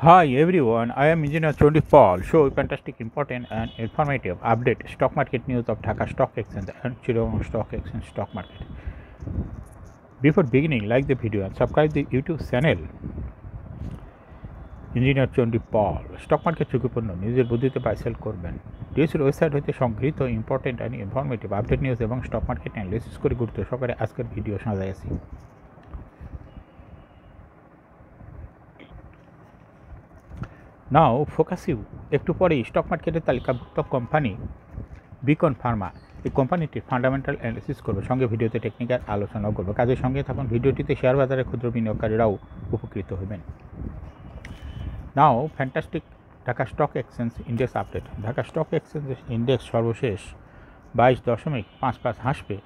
Hi everyone, I am Engineer Chondi Paul. Show fantastic, important and informative update stock market news of Dhaka Stock Exchange and Chittagong Stock Exchange stock market. Before beginning, like the video and subscribe the YouTube channel. Engineer Chandi Paul stock market ঝুঁকিপূর্ণ নিজের বুদ্ধিতে buy sell করবেন। ডিএসির website হতে সংগৃহীত important and informative update news এবং stock market analysis করে গুরুত্ব সহকারে আজকের ভিডিও সাজাইছি। নাও ফোকাসিউ একটু পরেই স্টক মার্কেটের তালিকাভুক্ত কোম্পানি বিকন ফার্মা এই কোম্পানিটির ফান্ডামেন্টাল অ্যানালিসিস করবে, সঙ্গে ভিডিওতে টেকনিক্যাল আলোচনাও করবে। কাজের সঙ্গে থাকুন ভিডিওটিতে শেয়ার বাজারে ক্ষুদ্র বিনিয়োগকারীরাও উপকৃত হবেন। Now fantastic Dhaka stock exchange index update. Dhaka stock exchange index সর্বশেষ 22.55 হাসবে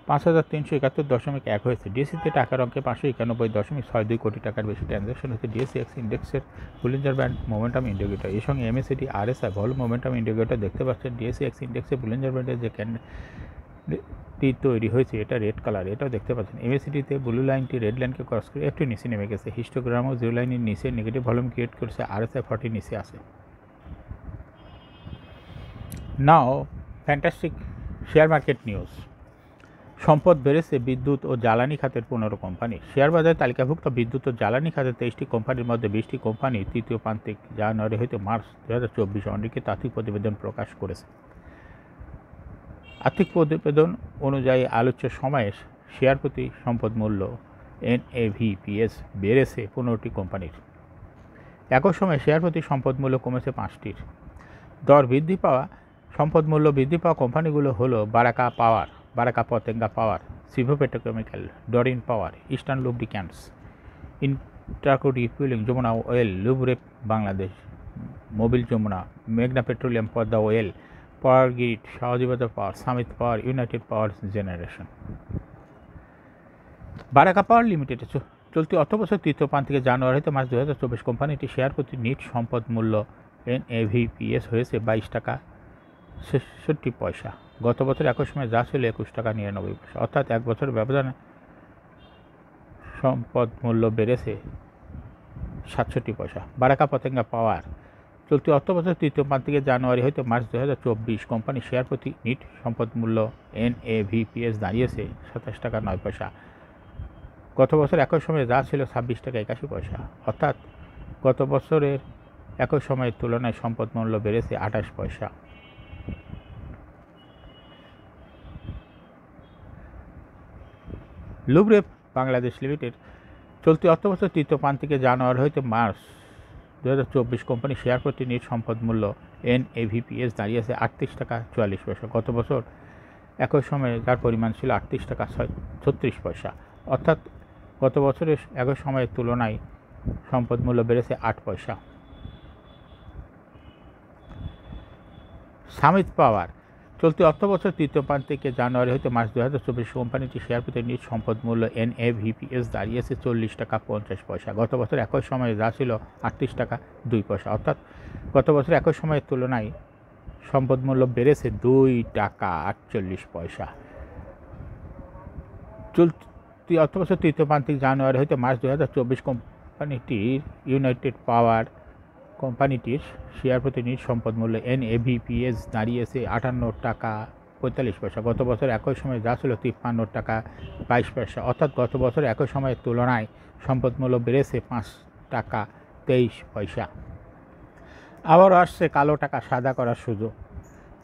5,371.1 হয়েছে। ডিএসিতে টাকার অঙ্কে 591.62 কোটি টাকার বেশি ট্রানজ্যাকশন হয়েছে। ডিএসিএক্স ইন্ডেক্সের বুলিঞ্জার ব্যান্ড মোমেন্টাম ইন্ডিকেটর, এর সঙ্গে MACD RSI volume momentum indicator দেখতে পাচ্ছেন। ডিএসিএক্স ইন্ডেক্সের বুলিঞ্জার ব্যান্ডের যে ক্যান্ডেলটি তৈরি হয়েছে এটা রেড কালার, এটাও দেখতে পাচ্ছেন। এমএসিডিতে ব্লু লাইনটি রেড লাইনকে ক্রস করে একটু নিচে নেমে গেছে। হিস্টোগ্রামও জিরো লাইনের নিচে নেগেটিভ ভলিউম ক্রিয়েট করেছে, আরএসআই 40 নিচে আছে। নাও ফ্যান্টাস্টিক শেয়ার মার্কেট নিউজ। সম্পদ বেড়েছে বিদ্যুৎ ও জ্বালানি খাতের 15 কোম্পানি। শেয়ার বাজারে তালিকাভুক্ত বিদ্যুৎ ও জ্বালানি খাতের 23টি কোম্পানির মধ্যে 20টি কোম্পানি তৃতীয় প্রান্তিক জানুয়ারি হইতে মার্চ 2024 অনেকে আর্থিক প্রতিবেদন প্রকাশ করেছে। আর্থিক প্রতিবেদন অনুযায়ী আলোচ্য সময়ে শেয়ার প্রতি সম্পদ মূল্য NAVPS বেড়েছে 15টি কোম্পানির। একই সময়ে শেয়ার প্রতি সম্পদ মূল্য কমেছে 5টির। দর বৃদ্ধি পাওয়া সম্পদ মূল্য বৃদ্ধি পাওয়া কোম্পানিগুলো হলো Baraka Power, Baraka Patenga Power, CVO Petrochemical, Doreen Power, Eastern Lubricants, Intraco Refueling, Jamuna Oil, Lubrref Bangladesh, Mobil Jamuna, মেঘনা Petroleum, Padma Oil, Power Grid, Shahjibazar Power, Summit Power, United Power Generation. Baraka Power Limited চলতি অর্থবছর তৃতীয় প্রান্তিকে জানুয়ারি থেকে মার্চ 2024 কোম্পানিটি শেয়ার প্রতি নিট সম্পদ মূল্য NAVPS হয়েছে 22 টাকা 66 পয়সা। গত বছর একই সময় যা ছিল 21 টাকা 99 পয়সা, অর্থাৎ এক বছরের ব্যবধানে সম্পদ মূল্য বেড়েছে 67 পয়সা। বারাকা পতেঙ্গা পাওয়ার চলতি অর্থবছর তৃতীয় প্রান্তিকে জানুয়ারি হইতে মার্চ 2024 কোম্পানি শেয়ার প্রতি নিট সম্পদ মূল্য NAVPS দাঁড়িয়েছে 27 টাকা 9 পয়সা। গত বছর একই সময়ে যা ছিল 26 টাকা 81 পয়সা, অর্থাৎ গত বছরের একই সময়ের তুলনায় সম্পদ মূল্য বেড়েছে 28 পয়সা। লুব্রেপ বাংলাদেশ লিমিটেড চলতি অর্থবছর তৃতীয় প্রান্তিকে জানুয়ারি হইতে মার্চ 2024 কোম্পানি শেয়ার প্রতি নিট সম্পদ মূল্য NAVPS দাঁড়িয়েছে 38 টাকা 44 পয়সা। গত বছর একই সময়ে যার পরিমাণ ছিল 38 টাকা 36 পয়সা, অর্থাৎ গত বছরের একই সময়ের তুলনায় সম্পদ মূল্য বেড়েছে 8 পয়সা। সামিত পাওয়ার চলতি অর্থবছর তৃতীয় প্রান্তিকে জানুয়ারি হইতে মার্চ 2024 কোম্পানিটি শেয়ার প্রতি নিট সম্পদ মূল্য NAVPS দাঁড়িয়েছে 40 টাকা 50 পয়সা। গত বছর একই সময়ে যা ছিল 38 টাকা 2 পয়সা, অর্থাৎ গত বছর একই সময়ের তুলনায় সম্পদ মূল্য বেড়েছে 2 টাকা 48 পয়সা। চলতি অর্থবছর তৃতীয় প্রান্তিক জানুয়ারি হইতে মার্চ 2024 কোম্পানিটির ইউনাইটেড পাওয়ার কোম্পানিটির শেয়ার প্রতি নিট সম্পদ মূল্য NAVPS দাঁড়িয়েছে 58 টাকা 45 পয়সা। গত বছর একই সময়ে যা ছিল 53 টাকা 22 পয়সা, অর্থাৎ গত বছর একই সময়ের তুলনায় সম্পদ মূল্য বেড়েছে 5 টাকা 23 পয়সা। আবারও আসছে কালো টাকা সাদা করার সুযোগ।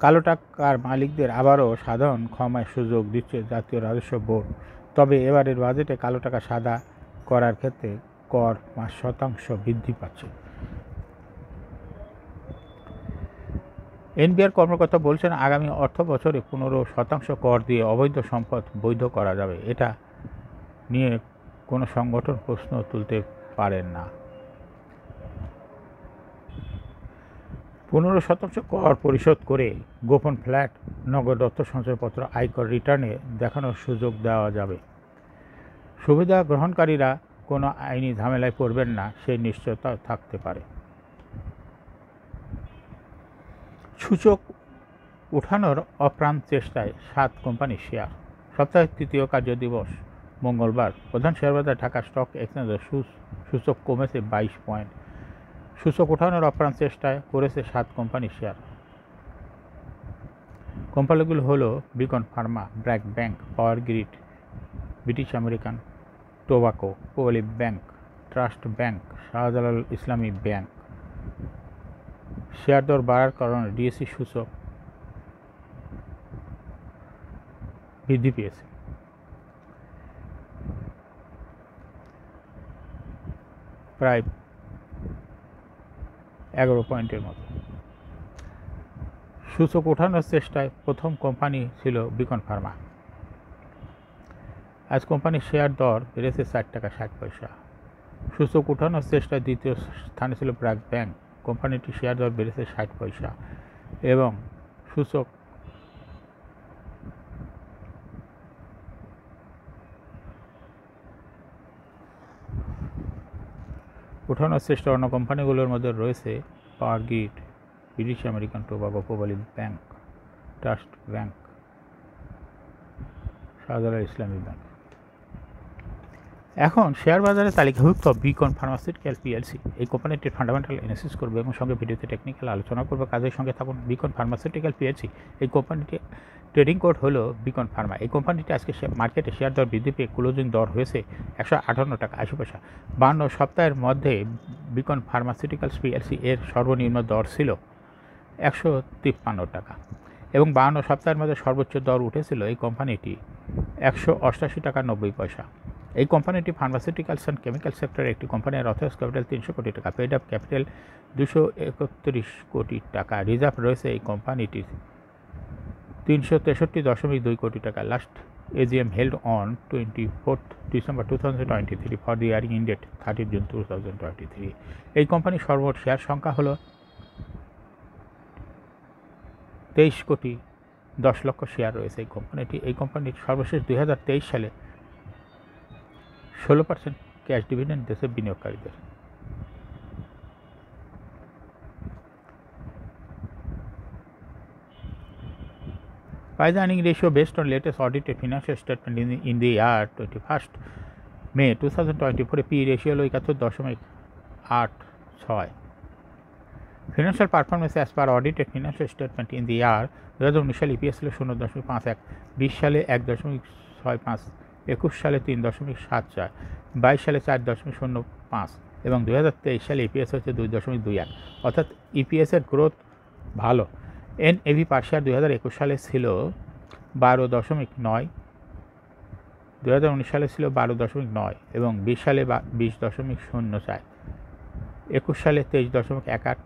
কালো টাকার মালিকদের আবারও সাধারণ ক্ষমার সুযোগ দিচ্ছে জাতীয় রাজস্ব বোর্ড। তবে এবারের বাজেটে কালো টাকা সাদা করার ক্ষেত্রে কর 5% বৃদ্ধি পাচ্ছে। NBR কর্মকর্তা বলছেন আগামী অর্থ বছরে 15% কর দিয়ে অবৈধ সম্পদ বৈধ করা যাবে। এটা নিয়ে কোনো সংগঠন প্রশ্ন তুলতে পারেন না। 15% কর পরিশোধ করে গোপন ফ্ল্যাট, নগদ অর্থ সঞ্চয়পত্র আয়কর রিটার্নে দেখানোর সুযোগ দেওয়া যাবে। সুবিধা গ্রহণকারীরা কোনো আইনি ঝামেলায় পড়বেন না, সেই নিশ্চয়তা থাকতে পারে। সূচক উঠানোর অপ্রাণ চেষ্টায় 7 কোম্পানির শেয়ার। সপ্তাহের তৃতীয় কার্যদিবস মঙ্গলবার প্রধান শেয়ারবাজার ঢাকা স্টক এক্সচেঞ্জের সূচক কমেছে 22 পয়েন্ট, সূচক ওঠানোর আপ্রাণ চেষ্টায় করেছে 7 কোম্পানির শেয়ার। কোম্পানিগুলো হলো Beacon Pharma, BRAC Bank, Power Grid, British American Tobacco, কোঅলিভ Bank, Trust Bank, Shahjalal Islami Bank. Share দর বাড়ার কারণে ডিএসই সূচক বৃদ্ধি পেয়েছে। প্রায় 11 পয়েন্টের মতো। সূচক ওঠানোর চেষ্টায় প্রথম কোম্পানি ছিল বিকন ফার্মা। আজ কোম্পানির শেয়ার দর বেড়েছে 4 টাকা 60 পয়সা। সূচক ওঠানোর চেষ্টায় দ্বিতীয় স্থানে ছিল ব্র্যাক ব্যাংক। কোম্পানিটির শেয়ার দর বেড়েছে 60 পয়সা এবং সূচক ওঠানোর চেষ্টা অন্য কোম্পানিগুলোর মধ্যে রয়েছে Power Grid, British American Tobacco, কোঅলিভ Bank, Trust Bank, Shahjalal Islami Bank. এখন শেয়ার বাজারে তালিকাভুক্ত বিকন ফার্মাসিউটিক্যাল পিএলসি এই কোম্পানিটির ফান্ডামেন্টাল অ্যানালিসিস করবে এবং সঙ্গে ভিডিওতে টেকনিক্যাল আলোচনা করবে। কাজের সঙ্গে থাকুন। বিকন ফার্মাসিউটিক্যাল পিএলসি এই কোম্পানিটি ট্রেডিং কোড হলো বিকন ফার্মা। এই কোম্পানিটি আজকে মার্কেটে শেয়ার দর বৃদ্ধি পেয়ে ক্লোজিং দর হয়েছে 158 টাকা 80 পয়সা। 52 সপ্তাহের মধ্যে বিকন ফার্মাসিউটিক্যালস পিএলসি এর সর্বনিম্ন দর ছিল 153 টাকা এবং 52 সপ্তাহের মধ্যে সর্বোচ্চ দর উঠেছিল এই কোম্পানিটি 188 টাকা 90 পয়সা। এই কোম্পানিটি ফার্মাসিউটিক্যালস অ্যান্ড কেমিক্যাল সেক্টরের একটি কোম্পানি। অথরাইজড ক্যাপিটাল 300 কোটি টাকা, পেড আপ ক্যাপিটাল 231 কোটি টাকা, রিজার্ভ রয়েছে এই কোম্পানিটির 363.2 কোটি টাকা। Last AGM held on 24th December 2023 for the year ended 30 June 2023। এই কোম্পানির সর্বমোট শেয়ার সংখ্যা হলো 23 কোটি 10 লক্ষ শেয়ার রয়েছে এই কোম্পানিটি। এই কোম্পানির সর্বশেষ 2023 সালে 16% ক্যাশ ডিভিডেন্ড দিয়েছে বিনিয়োগকারীদের। Price earning ratio based on latest audited financial statement in the year 21st May 2024 P ratio হলো 71.86। Financial performance as per audited financial statement in the year 2019 সালে EPS ছিল 0.51, 20 সালে 1.65, 21 সালে 3.74, 22 সালে 4.05 এবং 2023 সালে EPS হচ্ছে 2.21। অর্থাৎ EPS এর গ্রোথ ভালো। NAV পার শেয়ার 2021 সালে ছিল 12.9, 2019 সালে ছিল 12.9 এবং 20 সালে 20.04, 21 সালে 23.18,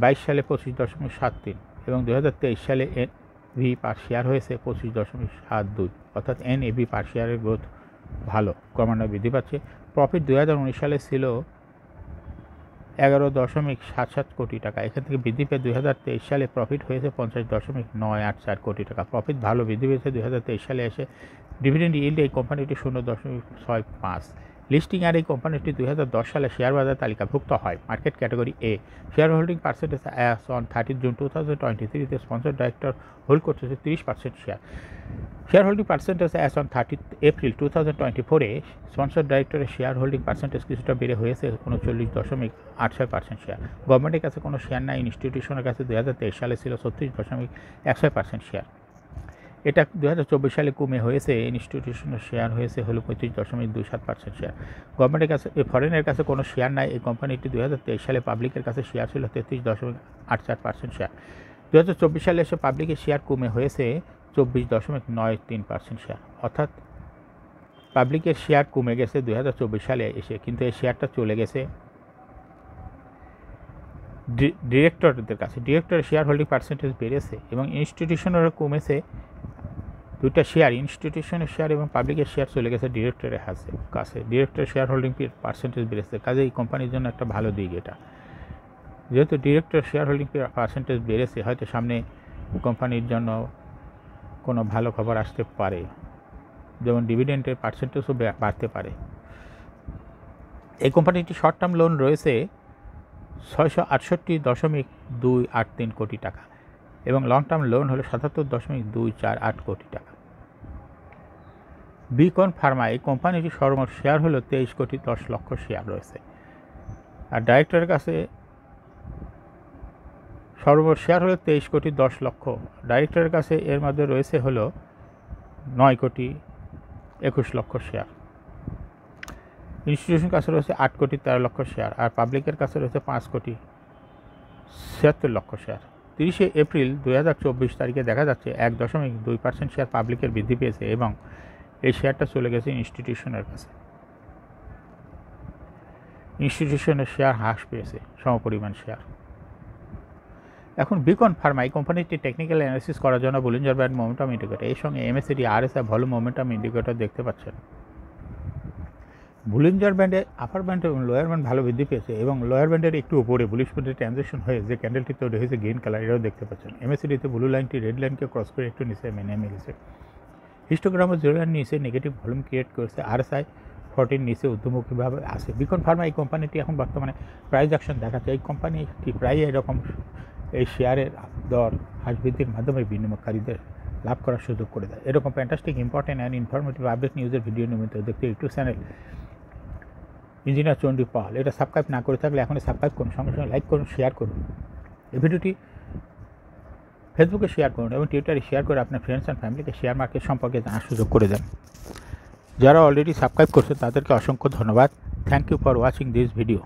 22 সালে 25.73 এবং 2023 সালে NAV পার শেয়ার হয়েছে 25.72। অর্থাৎ NAV পার শেয়ারের গ্রোথ ভালো, ক্রমান্বয়ে বৃদ্ধি পাচ্ছে। প্রফিট 2019 সালে ছিল 11.77 কোটি টাকা, এখান থেকে বৃদ্ধি পেয়ে 2023 সালে প্রফিট হয়েছে 50.984 কোটি টাকা। প্রফিট ভালো বৃদ্ধি পেয়েছে 2023 সালে এসে। ডিভিডেন্ড ইল্ড এই কোম্পানিটি 0.65। লিস্টিং আর এই কোম্পানিটি 2010 সালে শেয়ার বাজার তালিকাভুক্ত হয়। Market category A. Share holding percentage as on 30 June 2023 sponsor director hold করতেছে 30% share. Share holding percentage as on 30 April 2024 sponsor ডাইরেক্টরের শেয়ার হোল্ডিং পার্সেন্টেজ কিছুটা বেড়ে হয়েছে 39.86% শেয়ার। গভর্নমেন্টের কাছে কোনো শেয়ার নাই। ইনস্টিটিউশনের কাছে 2023 সালে ছিল 36.61% শেয়ার। এটা 2024 সালে কমে হয়েছে। ইনস্টিটিউশনের শেয়ার হয়েছে হলো 35.27% শেয়ার। গভর্নমেন্টের কাছে ফরেনের কাছে কোনো শেয়ার নাই। এই কোম্পানিটি 2023 সালে পাবলিকের কাছে শেয়ার ছিল 33.84% শেয়ার। 2024 সালে এসে পাবলিকের শেয়ার কমে হয়েছে 24.93% শেয়ার। অর্থাৎ পাবলিকের শেয়ার কমে গেছে 2024 সালে এসে, কিন্তু এই শেয়ারটা চলে গেছে ডিরেক্টরদের কাছে। ডিরেক্টরের শেয়ার হোল্ডিং পার্সেন্টেজ বেড়েছে এবং ইনস্টিটিউশনেরও কমেছে। দুইটা শেয়ার, ইনস্টিটিউশনের শেয়ার এবং পাবলিকের শেয়ার চলে গেছে ডিরেক্টরের কাছে। ডিরেক্টরের শেয়ার হোল্ডিং পার্সেন্টেজ বেড়েছে, কাজে এই কোম্পানির জন্য একটা ভালো দিক এটা। যেহেতু ডিরেক্টর শেয়ার হোল্ডিং পার্সেন্টেজ বেড়েছে, হয়তো সামনে কোম্পানির জন্য কোনো ভালো খবর আসতে পারে, যেমন ডিভিডেন্ডের পার্সেন্টেজও বাড়তে পারে। এই কোম্পানিটি শর্ট টার্ম লোন রয়েছে 668.283 কোটি টাকা এবং লং টার্ম লোন হলো 77.248 কোটি টাকা। বিকন ফার্মা এই কোম্পানিটির সর্বমোট শেয়ার হলো 23 কোটি 10 লক্ষ শেয়ার রয়েছে। আর ডাইরেক্টরের কাছে সর্বমোট শেয়ার হলো 23,10,00,000। ডাইরেক্টরের কাছে এর মধ্যে রয়েছে হলো 9,21,00,000 শেয়ার। ইনস্টিটিউশন কাছে রয়েছে 8,13,00,000 শেয়ার, আর পাবলিকের কাছে রয়েছে 5,76,00,000 শেয়ার। 30শে এপ্রিল 2024 তারিখে দেখা যাচ্ছে 1.2% শেয়ার পাবলিকের বৃদ্ধি পেয়েছে এবং এই শেয়ারটা চলে গেছে ইনস্টিটিউশনের কাছে। ইনস্টিটিউশনের শেয়ার হ্রাস পেয়েছে সমপরিমাণ শেয়ার। এখন বিকন ফার্মা এই কোম্পানিটি টেকনিক্যাল অ্যানালিসিস করার জন্য বলিঞ্জার ব্যান্ড মোমেন্টাম ইন্ডিকেটর এর সঙ্গে MACD RSI volume momentum indicator দেখতে পাচ্ছেন। বুলিঞ্জার ব্যান্ডে আপার ব্যান্ড এবং লোয়ার ব্যান্ড ভালো বৃদ্ধি পেয়েছে এবং লোয়ার ব্যান্ডের একটু উপরে বুলিশ ব্যান্ডে ট্রানজেকশন হয়ে যে ক্যান্ডেলটি তৈরি হয়েছে গ্রিন কালার, এটাও দেখতে পাচ্ছেন। MACDতে ব্লু লাইনটি রেড লাইনকে ক্রস করে একটু নিচে নেমে গেছে। হিস্টোগ্রামে 0 এর নিচে নেগেটিভ ভলিউম ক্রিয়েট করেছে। RSI 40 নিচে ঊর্ধ্বমুখীভাবে আছে। বিকন ফার্মা এই কোম্পানিটি এখন বর্তমানে প্রাইস অ্যাকশন দেখাচ্ছে। এই কোম্পানিটি প্রায় এরকম এই শেয়ারের দর হ্রাস বৃদ্ধির মাধ্যমে বিনিয়োগকারীদের লাভ করার সুযোগ করে দেয়। এরকম fantastic important and informative update নিউজের ভিডিও নিয়মিত দেখতে ইউটিউব চ্যানেল ইঞ্জিনিয়ার চণ্ডী পাল এটা সাবস্ক্রাইব না করে থাকলে এখনই সাবস্ক্রাইব করুন, সঙ্গে সঙ্গে লাইক করুন, শেয়ার করুন। এই ভিডিওটি ফেসবুকে শেয়ার করুন এবং টুইটারে শেয়ার করে আপনার ফ্রেন্ডস অ্যান্ড ফ্যামিলিকে শেয়ার মার্কেট সম্পর্কে জানার সুযোগ করে দেন। যারা অলরেডি সাবস্ক্রাইব করছে তাদেরকে অসংখ্য ধন্যবাদ। Thank you for watching this video.